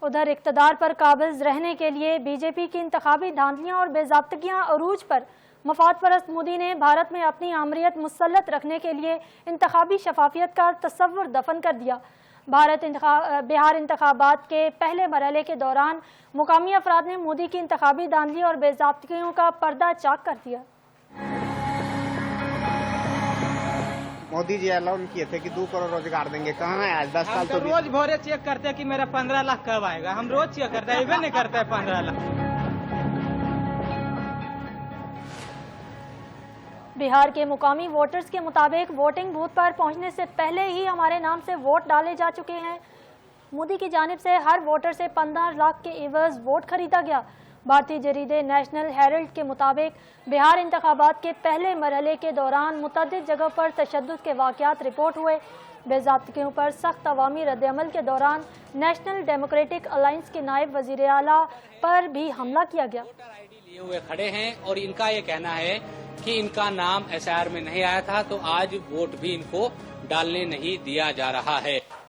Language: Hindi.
उधर इक़्तिदार पर काबिज रहने के लिए बीजेपी की इंतखाबी धांधलियां और बेज़ाब्तगियां अरूज पर। मफाद परस्त मोदी ने भारत में अपनी आमरीत मुसल्लत रखने के लिए इंतखाबी शफाफियत का तस्वुर दफन कर दिया। बिहार इंतखाबात के पहले मरहले के दौरान मुकामी अफराद ने मोदी की इंतखाबी धांधली और बेज़ाब्तगियों का पर्दा चाक कर दिया। मोदी जी ऐलान किए थे कि 2 करोड़ रोजगार देंगे, कहाँ है आज? 10 साल तो रोज भोरे चेक करते हैं कि मेरा 15 लाख कब आएगा। हम रोज चेक करते हैं, ये नहीं करते हैं 15 लाख। बिहार के मुकामी वोटर्स के मुताबिक वोटिंग बूथ पर पहुंचने से पहले ही हमारे नाम से वोट डाले जा चुके हैं। मोदी की जानिब से हर वोटर से 15 लाख के एवज वोट खरीदा गया। भारतीय जरीदे नेशनल हेरल्ड के मुताबिक बिहार इंतखाबात के पहले मरहले के दौरान मुतअद्दिद जगह पर तशद्दुद के वाक़यात रिपोर्ट हुए। बेज़ाब्तगियों पर सख्त अवामी रद्द-ए-अमल के दौरान नेशनल डेमोक्रेटिक अलायंस के नायब वज़ीर आला पर भी हमला किया गया। वोटर लिए हुए खड़े हैं और इनका ये कहना है कि इनका नाम एसआईआर में नहीं आया था, तो आज वोट भी इनको डालने नहीं दिया जा रहा है।